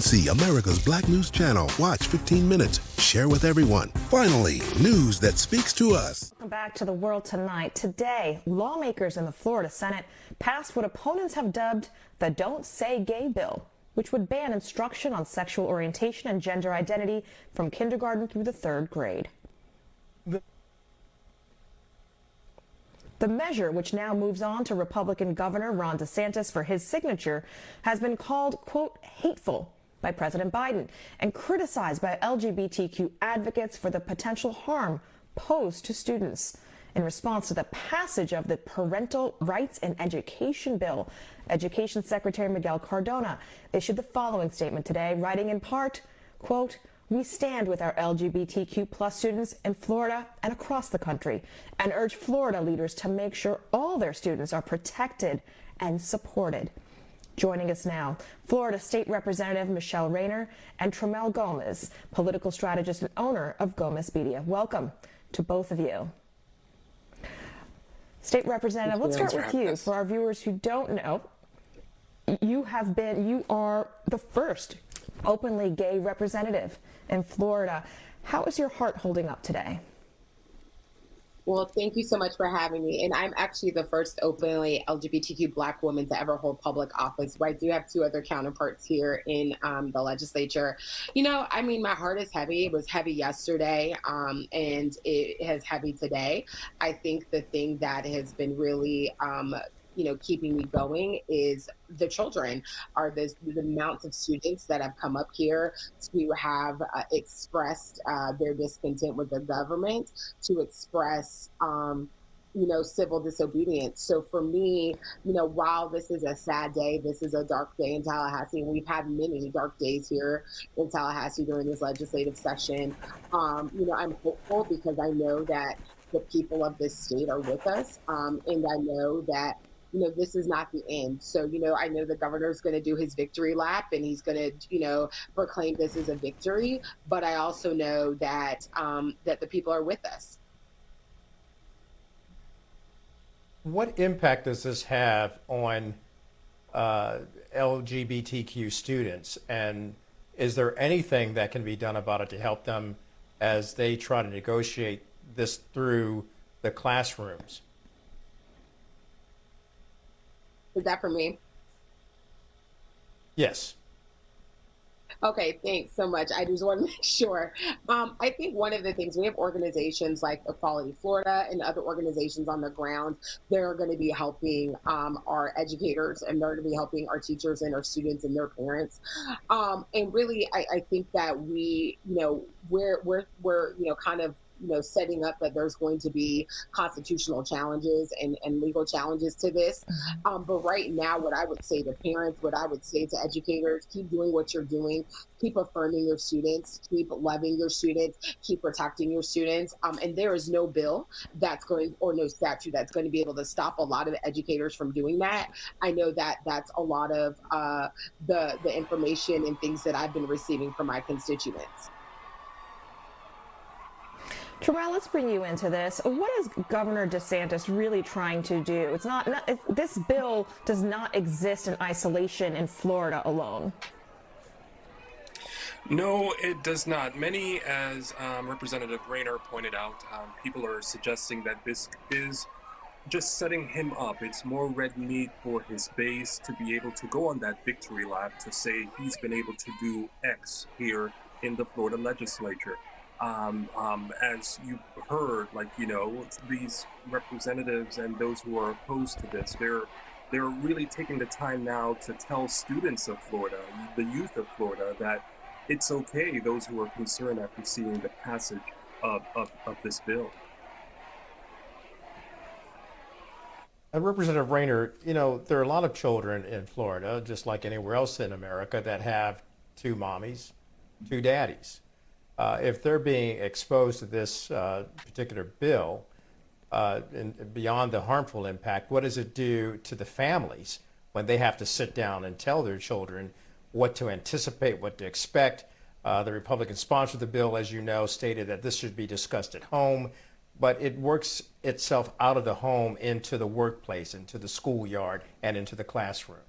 GNC, America's Black News Channel. Watch 15 minutes. Share with everyone. Finally, news that speaks to us. Welcome back to The World Tonight. Today, lawmakers in the Florida Senate passed what opponents have dubbed the Don't Say Gay bill, which would ban instruction on sexual orientation and gender identity from kindergarten through the 3rd grade. The measure, which now moves on to Republican Governor Ron DeSantis for his signature, has been called, quote, hateful by President Biden and criticized by LGBTQ advocates for the potential harm posed to students. In response to the passage of the Parental Rights and Education Bill, Education Secretary Miguel Cardona issued the following statement today, writing in part, quote, "We stand with our LGBTQ plus students in Florida and across the country and urge Florida leaders to make sure all their students are protected and supported." Joining us now, Florida State Representative Michele Rayner and Trimmel Gomes, political strategist and owner of Gomes Media. Welcome to both of you. State Representative, let's start with you. For our viewers who don't know, you are the first openly gay representative in Florida. How is your heart holding up today? Well, thank you so much for having me. And I'm actually the first openly LGBTQ Black woman to ever hold public office. I do have 2 other counterparts here in the legislature. You know, I mean, my heart is heavy. It was heavy yesterday, and it is heavy today. I think the thing that has been really keeping me going is the children, are the amounts of students that have come up here to have expressed their discontent with the government, to express, civil disobedience. So for me, while this is a sad day, this is a dark day in Tallahassee, and we've had many dark days here in Tallahassee during this legislative session. I'm hopeful because I know that the people of this state are with us, and I know that this is not the end. So, I know the governor's going to do his victory lap and he's going to, proclaim this as a victory. But I also know that that the people are with us. What impact does this have on LGBTQ students? And is there anything that can be done about it to help them as they try to negotiate this through the classrooms? Is that for me? Yes. Okay, thanks so much. I just want to make sure. I think one of the things, we have organizations like Equality Florida and other organizations on the ground. They're going to be helping our educators, and they're going to be helping our teachers and our students and their parents. And really, I think that we're kind of setting up that there's going to be constitutional challenges and legal challenges to this. But right now, what I would say to parents, what I would say to educators, keep doing what you're doing, keep affirming your students, keep loving your students, keep protecting your students. And there is no bill or no statute that's going to be able to stop a lot of educators from doing that. I know that that's a lot of the information and things that I've been receiving from my constituents. Trimmel, let's bring you into this. What is Governor DeSantis really trying to do? This bill does not exist in isolation in Florida alone. No, it does not. Many, as Representative Rayner pointed out, people are suggesting that this is just setting him up. It's more red meat for his base to be able to go on that victory lap to say he's been able to do X here in the Florida legislature. As you've heard, these representatives and those who are opposed to this, they're really taking the time now to tell students of Florida, the youth of Florida, that it's okay, those who are concerned after seeing the passage of this bill. Representative Rayner, there are a lot of children in Florida, just like anywhere else in America, that have 2 mommies, 2 daddies. If they're being exposed to this particular bill, and beyond the harmful impact, what does it do to the families when they have to sit down and tell their children what to anticipate, what to expect? The Republican sponsor of the bill, as you know, stated that this should be discussed at home, but it works itself out of the home into the workplace, into the schoolyard, and into the classroom.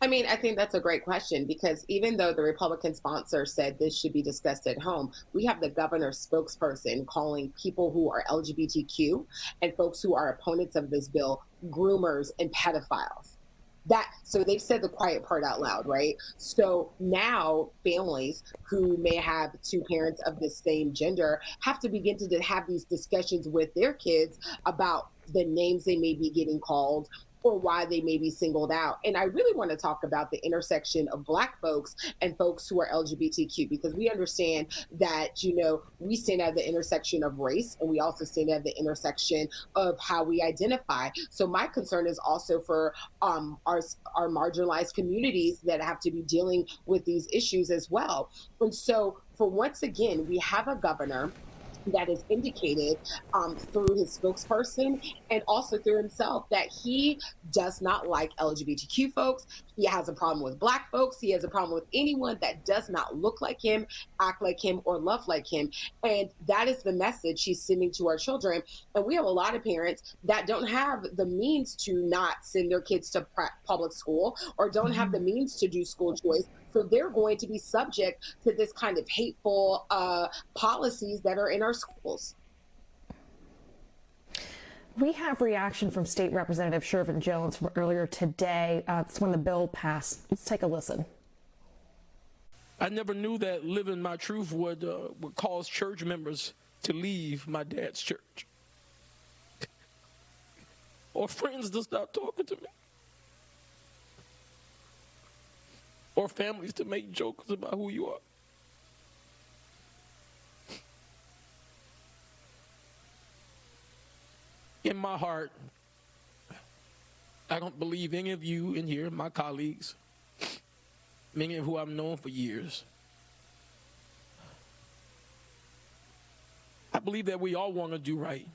I mean, I think that's a great question because even though the Republican sponsor said this should be discussed at home, we have the governor's spokesperson calling people who are LGBTQ and folks who are opponents of this bill groomers and pedophiles. That so they've said the quiet part out loud, right? So now families who may have two parents of the same gender have to begin to have these discussions with their kids about the names they may be getting called or why they may be singled out. And I really want to talk about the intersection of Black folks and folks who are LGBTQ, because we understand that, we stand at the intersection of race and we also stand at the intersection of how we identify. So my concern is also for our marginalized communities that have to be dealing with these issues as well. And so for once again, we have a governor that has indicated through his spokesperson and also through himself that he does not like LGBTQ folks. He has a problem with Black folks. He has a problem with anyone that does not look like him, act like him, or love like him. And that is the message he's sending to our children. And we have a lot of parents that don't have the means to not send their kids to public school or don't have the means to do school choice. So they're going to be subject to this kind of hateful policies that are in our schools. We have reaction from State Representative Shervin Jones from earlier today. It's when the bill passed. Let's take a listen. I never knew that living my truth would cause church members to leave my dad's church or friends to stop talking to me, or families to make jokes about who you are. In my heart, I don't believe any of you in here, my colleagues, many of who I've known for years, I believe that we all want to do right.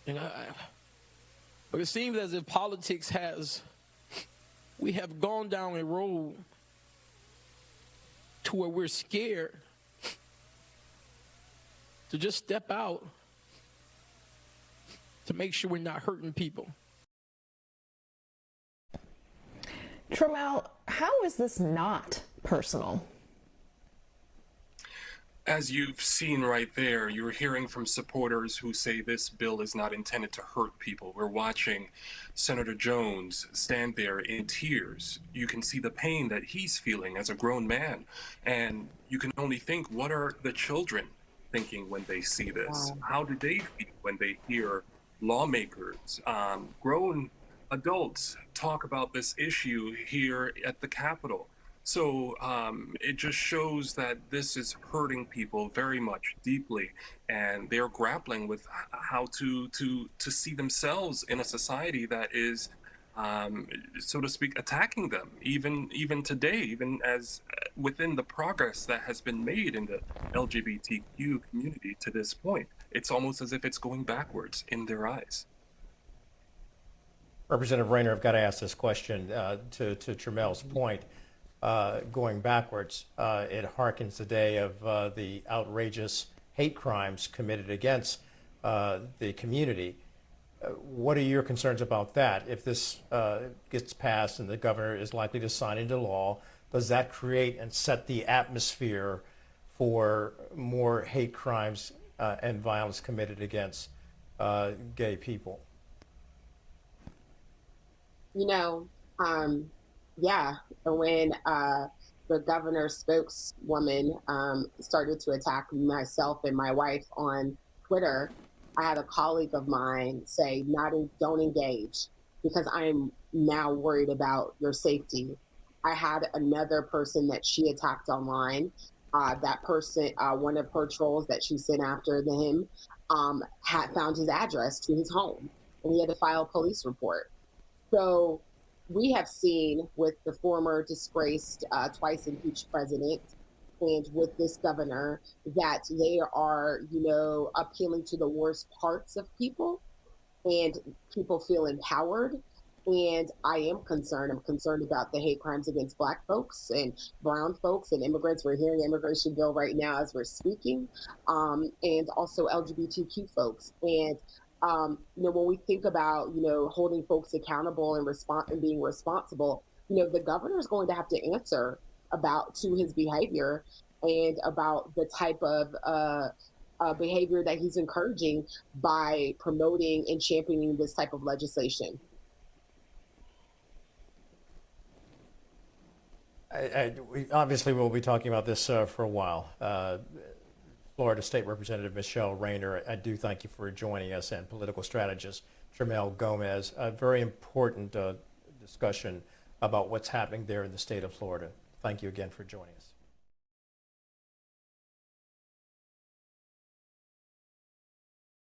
But it seems as if politics we have gone down a road to where we're scared to just step out to make sure we're not hurting people. Trimmel, how is this not personal? As you've seen right there, you're hearing from supporters who say this bill is not intended to hurt people. We're watching Senator Jones stand there in tears. You can see the pain that he's feeling as a grown man. And you can only think, what are the children thinking when they see this? How do they feel when they hear lawmakers, grown adults talk about this issue here at the Capitol? So it just shows that this is hurting people very much deeply, and they're grappling with how to see themselves in a society that is, so to speak, attacking them, even today, even as within the progress that has been made in the LGBTQ community to this point. It's almost as if it's going backwards in their eyes. Representative Rayner, I've got to ask this question to Trimmel's point. Going backwards, it harkens the day of the outrageous hate crimes committed against the community. What are your concerns about that? If this gets passed and the governor is likely to sign into law, does that create and set the atmosphere for more hate crimes and violence committed against gay people? Yeah, when the governor's spokeswoman started to attack myself and my wife on Twitter, I had a colleague of mine say, don't engage, because I'm now worried about your safety. I had another person that she attacked online. That person, one of her trolls that she sent after him, had found his address to his home, and he had to file a police report. So we have seen with the former disgraced, twice impeached president and with this governor that they are, appealing to the worst parts of people, and people feel empowered. And I am concerned. I'm concerned about the hate crimes against Black folks and brown folks and immigrants. We're hearing the immigration bill right now as we're speaking, and also LGBTQ folks. And when we think about, holding folks accountable and being responsible, the governor is going to have to answer to his behavior and about the type of behavior that he's encouraging by promoting and championing this type of legislation. We obviously will be talking about this for a while. Florida State Representative Michele Rayner, I do thank you for joining us, and political strategist Trimmel Gomes. A very important discussion about what's happening there in the state of Florida. Thank you again for joining us.